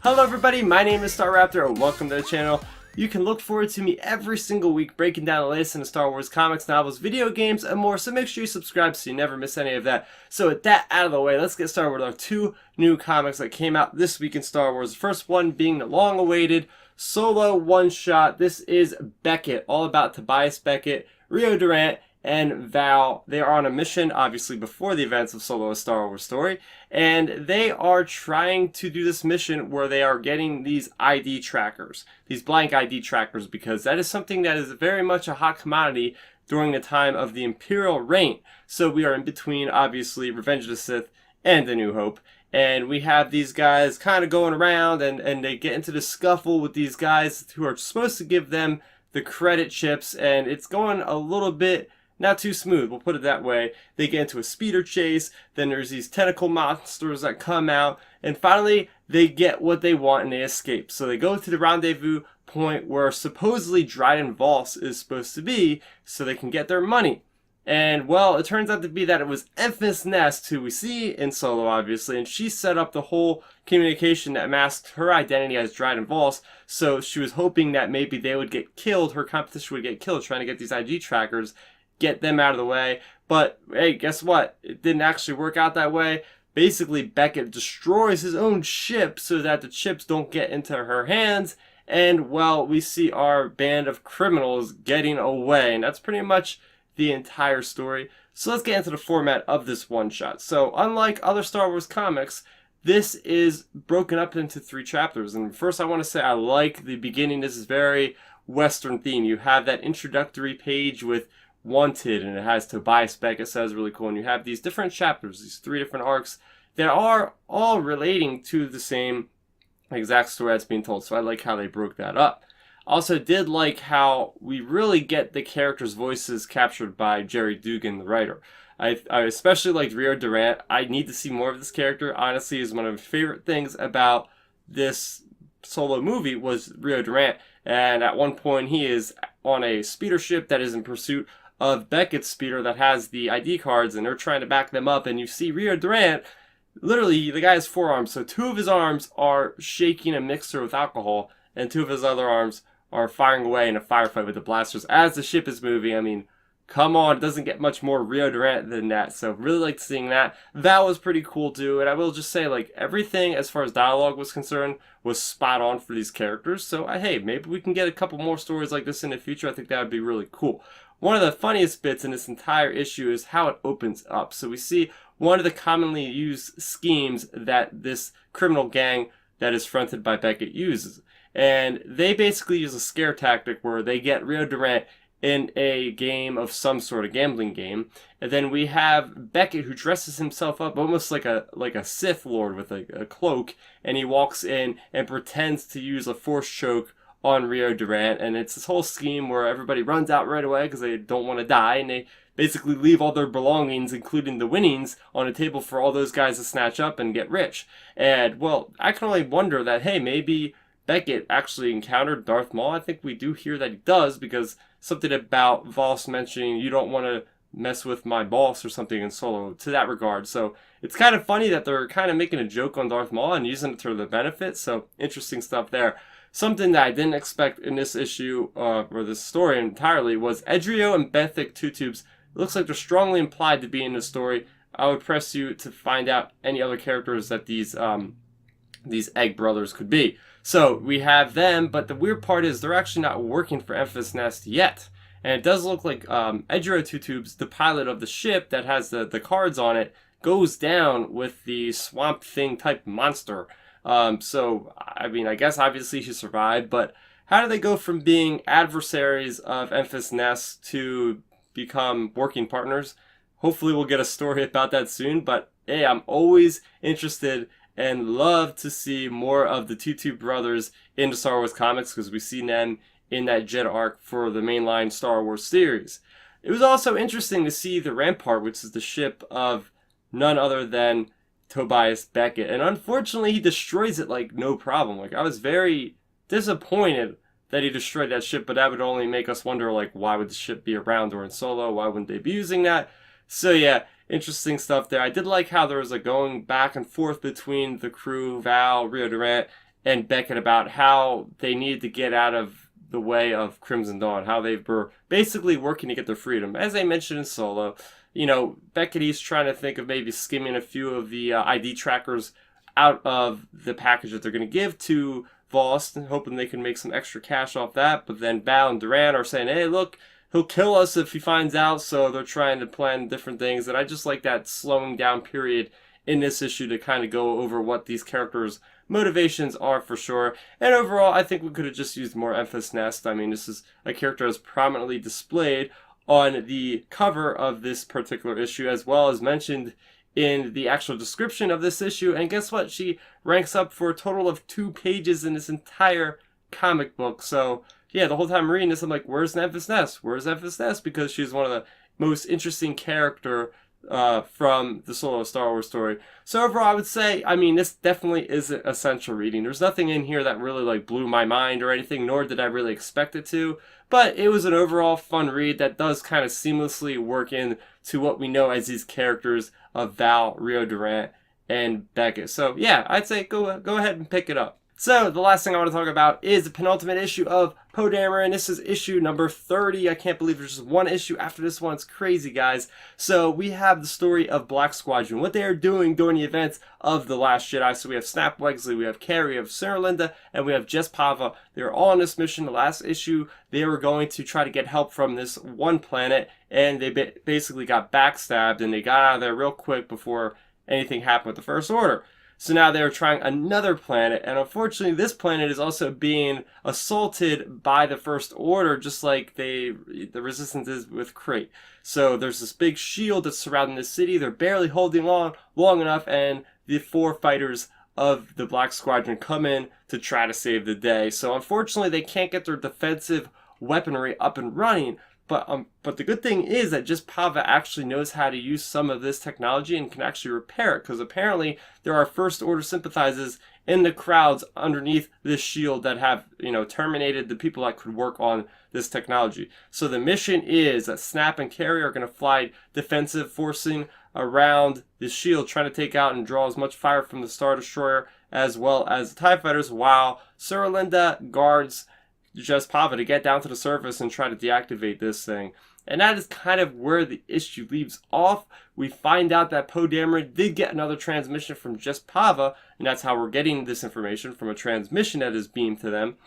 Hello everybody, my name is Starrapter and welcome to the channel. You can look forward to me every single week breaking down the latest in the Star Wars comics, novels, video games, and more, so make sure you subscribe so you never miss any of that. So with that out of the way, let's get started with our two new comics that came out this week in Star Wars. The first one being the long-awaited solo one-shot. This is Beckett, all about Tobias Beckett, Rio Durant, and Val. They are on a mission, obviously before the events of Solo: A Star Wars Story, and they are trying to do this mission where they are getting these ID trackers, these blank ID trackers, because that is something that is very much a hot commodity during the time of the Imperial reign. So we are in between, obviously, Revenge of the Sith and A New Hope, and we have these guys kind of going around, and they get into the scuffle with these guys who are supposed to give them the credit chips, and it's going a little bit not too smooth, we'll put it that way. They get into a speeder chase, then there's these tentacle monsters that come out, and finally they get what they want and they escape. So they go to the rendezvous point where supposedly Dryden Vos is supposed to be, so they can get their money. And well, it turns out to be that it was Enfys Nest, who we see in Solo obviously, and she set up the whole communication that masked her identity as Dryden Vos, so she was hoping that maybe they would get killed, her competition would get killed trying to get these IG trackers, get them out of the way. But hey, guess what? It didn't actually work out that way. Basically, Beckett destroys his own ship so that the chips don't get into her hands. And well, we see our band of criminals getting away. And that's pretty much the entire story. So let's get into the format of this one shot. So unlike other Star Wars comics, this is broken up into 3 chapters. And first I want to say I like the beginning. This is very Western theme. You have that introductory page with Wanted, and it has Tobias Beckett, so that's really cool. And you have these different chapters, these 3 different arcs that are all relating to the same exact story that's being told. So I like how they broke that up. Also did like how we really get the characters' voices captured by Jerry Dugan, the writer. I especially liked Rio Durant. I need to see more of this character. Honestly, is one of my favorite things about this Solo movie was Rio Durant. And at one point he is on a speeder ship that is in pursuit of Beckett's speeder that has the ID cards, and they're trying to back them up, and you see Rio Durant, literally, the guy has 4 arms, so 2 of his arms are shaking a mixer with alcohol, and 2 of his other arms are firing away in a firefight with the blasters as the ship is moving. I mean, come on, it doesn't get much more Rio Durant than that, so really liked seeing that. That was pretty cool too, and I will just say, like, everything as far as dialogue was concerned was spot on for these characters, so hey, maybe we can get a couple more stories like this in the future. I think that would be really cool. One of the funniest bits in this entire issue is how it opens up. So we see one of the commonly used schemes that this criminal gang that is fronted by Beckett uses. And they basically use a scare tactic where they get Rio Durant in a game of some sort, a gambling game. And then we have Beckett, who dresses himself up almost like a Sith Lord with a cloak. And he walks in and pretends to use a force choke on Rio Durant, and it's this whole scheme where everybody runs out right away because they don't want to die, and they basically leave all their belongings, including the winnings, on a table for all those guys to snatch up and get rich. And well, I can only wonder that, hey, maybe Beckett actually encountered Darth Maul. I think we do hear that he does, because something about Vos mentioning you don't want to mess with my boss or something in Solo to that regard. So it's kind of funny that they're kind of making a joke on Darth Maul and using it to their benefit. So interesting stuff there. Something that I didn't expect in this issue, or this story entirely, was Edrio and Benthic Tutubes. It looks like they're strongly implied to be in the story. I would press you to find out any other characters that these Egg brothers could be. So we have them, but the weird part is they're actually not working for Enfys Nest yet. And it does look like Edrio Tutubes, the pilot of the ship that has the cards on it, goes down with the Swamp Thing type monster. So, I mean, I guess obviously she survived, but how do they go from being adversaries of Enfys Nest to become working partners? Hopefully we'll get a story about that soon, but hey, I'm always interested and love to see more of the Tutu brothers in the Star Wars comics, because we've seen them in that Jet arc for the mainline Star Wars series. It was also interesting to see the Rampart, which is the ship of none other than Tobias Beckett, and unfortunately he destroys it like no problem. Like, I was very disappointed that he destroyed that ship, but that would only make us wonder, like, why would the ship be around during Solo? Why wouldn't they be using that? So yeah, interesting stuff there. I did like how there was a going back and forth between the crew, Val, Rio Durant, and Beckett about how they needed to get out of the way of Crimson Dawn, how they were basically working to get their freedom. As I mentioned in Solo, Beckett, he's trying to think of maybe skimming a few of the ID trackers out of the package that they're going to give to Vos, hoping they can make some extra cash off that. But then Val and Durant are saying, hey, look, he'll kill us if he finds out, so they're trying to plan different things. And I just like that slowing down period in this issue to kind of go over what these characters' motivations are for sure. And overall, I think we could have just used more Enfys Nest. I mean, this is a character that's prominently displayed on the cover of this particular issue, as well as mentioned in the actual description of this issue. And guess what? She ranks up for a total of 2 pages in this entire comic book. So yeah, the whole time I'm reading this, I'm like, where's Enfys Nest? Where's Enfys Nest? Because she's one of the most interesting character from the Solo Star Wars story. So overall, I would say, I mean, this definitely isn't essential reading. There's nothing in here that really like blew my mind or anything, nor did I really expect it to. But it was an overall fun read that does kind of seamlessly work in to what we know as these characters of Val, Rio Durant, and Beckett. So yeah, I'd say go ahead and pick it up. So the last thing I want to talk about is the penultimate issue of Poe Dameron. This is issue number 30. I can't believe there's just one issue after this one. It's crazy, guys. So we have the story of Black Squadron, what they are doing during the events of The Last Jedi. So we have Snap Wexley, we have Carrie, we have Sarah Linda, and we have Jess Pava. They're all on this mission. The last issue, they were going to try to get help from this one planet, and they basically got backstabbed, and they got out of there real quick before anything happened with the First Order. So now they're trying another planet, and unfortunately this planet is also being assaulted by the First Order, just like the Resistance is with Crate. So there's this big shield that's surrounding the city. They're barely holding on long enough, and the 4 fighters of the Black Squadron come in to try to save the day. So unfortunately they can't get their defensive weaponry up and running. But the good thing is that just Pava actually knows how to use some of this technology and can actually repair it, because apparently there are First Order sympathizers in the crowds underneath this shield that have, terminated the people that could work on this technology. So the mission is that Snap and Carrie are going to fly defensive, forcing around the shield, trying to take out and draw as much fire from the Star Destroyer as well as the TIE Fighters, while Sarah Linda guards Jess Pava to get down to the surface and try to deactivate this thing. And that is kind of where the issue leaves off. We find out that Poe Dameron did get another transmission from Jess Pava, and that's how we're getting this information, from a transmission that is beamed to them.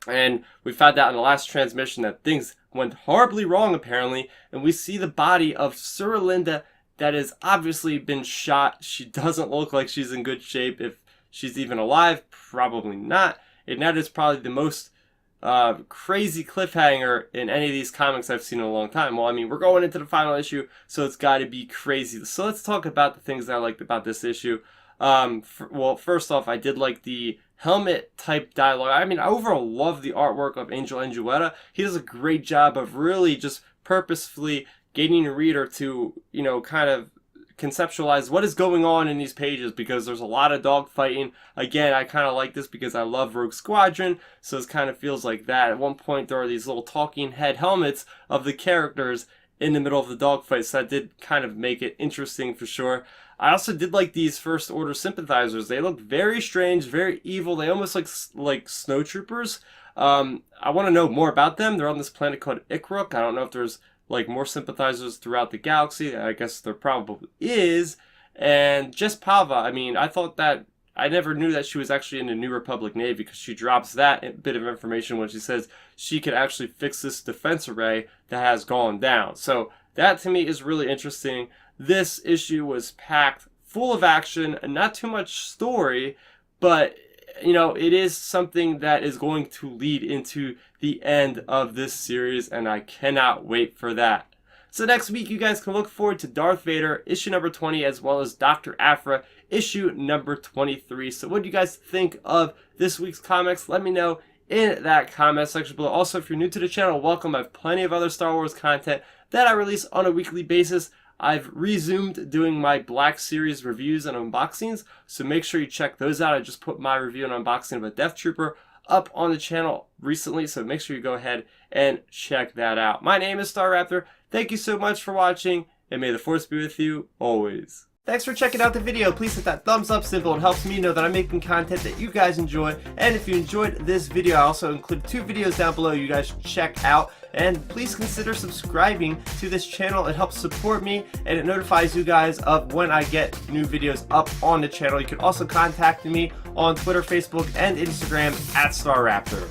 And we found out in the last transmission that things went horribly wrong, apparently, and we see the body of Sarah Linda that has obviously been shot. She doesn't look like she's in good shape. If she's even alive, probably not. And that is probably the most crazy cliffhanger in any of these comics I've seen in a long time. Well, I mean, we're going into the final issue, so it's got to be crazy. So let's talk about the things that I liked about this issue. Well, first off, I did like the helmet type dialogue. I mean, I overall love the artwork of Angel Anguetta. He does a great job of really just purposefully getting a reader to, kind of conceptualize what is going on in these pages, because there's a lot of dogfighting. Again, I kind of like this because I love Rogue Squadron, so it kind of feels like that. At one point, there are these little talking head helmets of the characters in the middle of the dogfight, so that did kind of make it interesting for sure. I also did like these First Order sympathizers. They look very strange, very evil. They almost like snowtroopers. I want to know more about them. They're on this planet called Ikruk. I don't know if there's more sympathizers throughout the galaxy. I guess there probably is. And Jess Pava, I mean, I thought that, I never knew that she was actually in the New Republic Navy, because she drops that bit of information when she says she could actually fix this defense array that has gone down. So that to me is really interesting. This issue was packed full of action and not too much story, but it is something that is going to lead into the end of this series, and I cannot wait for that. So next week, you guys can look forward to Darth Vader, issue number 20, as well as Dr. Aphra, issue number 23. So what do you guys think of this week's comics? Let me know in that comment section below. Also, if you're new to the channel, welcome. I have plenty of other Star Wars content that I release on a weekly basis. I've resumed doing my Black Series reviews and unboxings, so make sure you check those out. I just put my review and unboxing of a Death Trooper up on the channel recently, so make sure you go ahead and check that out. My name is Starrapter. Thank you so much for watching, and may the force be with you always. Thanks for checking out the video. Please hit that thumbs up symbol. It helps me know that I'm making content that you guys enjoy. And if you enjoyed this video, I also include 2 videos down below you guys should check out. And please consider subscribing to this channel. It helps support me and it notifies you guys of when I get new videos up on the channel. You can also contact me on Twitter, Facebook, and Instagram at Starrapter.